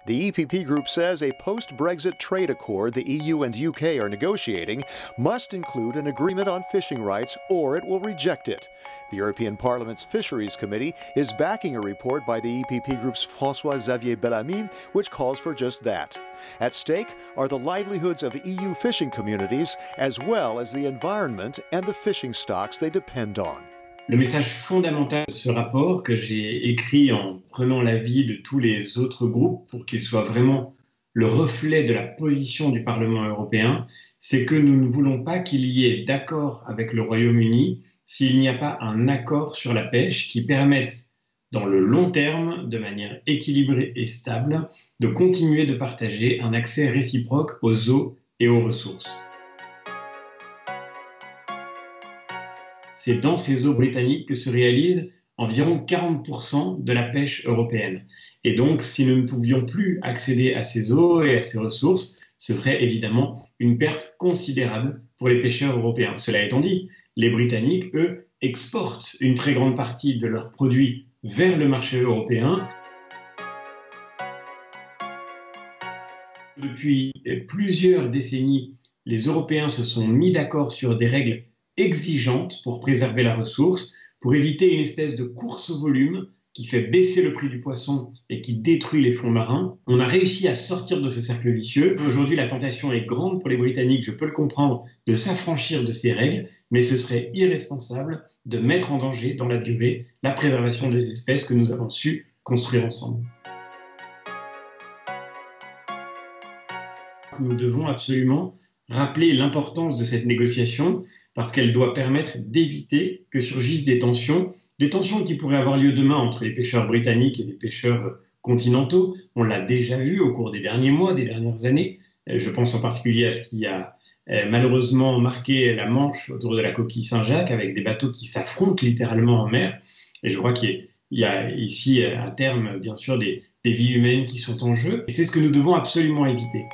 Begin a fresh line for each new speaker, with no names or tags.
The EPP Group says a post-Brexit trade accord the EU and UK are negotiating must include an agreement on fishing rights or it will reject it. The European Parliament's Fisheries Committee is backing a report by the EPP Group's François-Xavier Bellamy, which calls for just that. At stake are the livelihoods of EU fishing communities as well as the environment and the fishing stocks they depend on.
Le message fondamental de ce rapport que j'ai écrit en prenant l'avis de tous les autres groupes pour qu'il soit vraiment le reflet de la position du Parlement européen, c'est que nous ne voulons pas qu'il y ait d'accord avec le Royaume-Uni s'il n'y a pas un accord sur la pêche qui permette, dans le long terme, de manière équilibrée et stable, de continuer de partager un accès réciproque aux eaux et aux ressources. C'est dans ces eaux britanniques que se réalise environ 40% de la pêche européenne. Et donc, si nous ne pouvions plus accéder à ces eaux et à ces ressources, ce serait évidemment une perte considérable pour les pêcheurs européens. Cela étant dit, les Britanniques, eux, exportent une très grande partie de leurs produits vers le marché européen. Depuis plusieurs décennies, les Européens se sont mis d'accord sur des règles exigeante pour préserver la ressource, pour éviter une espèce de course au volume qui fait baisser le prix du poisson et qui détruit les fonds marins. On a réussi à sortir de ce cercle vicieux. Aujourd'hui, la tentation est grande pour les Britanniques, je peux le comprendre, de s'affranchir de ces règles, mais ce serait irresponsable de mettre en danger dans la durée la préservation des espèces que nous avons su construire ensemble. Nous devons absolument rappeler l'importance de cette négociation parce qu'elle doit permettre d'éviter que surgissent des tensions qui pourraient avoir lieu demain entre les pêcheurs britanniques et les pêcheurs continentaux. On l'a déjà vu au cours des derniers mois, des dernières années. Je pense en particulier à ce qui a malheureusement marqué la Manche autour de la coquille Saint-Jacques, avec des bateaux qui s'affrontent littéralement en mer. Et je crois qu'il y a ici, à terme, bien sûr, des vies humaines qui sont en jeu. Et c'est ce que nous devons absolument éviter.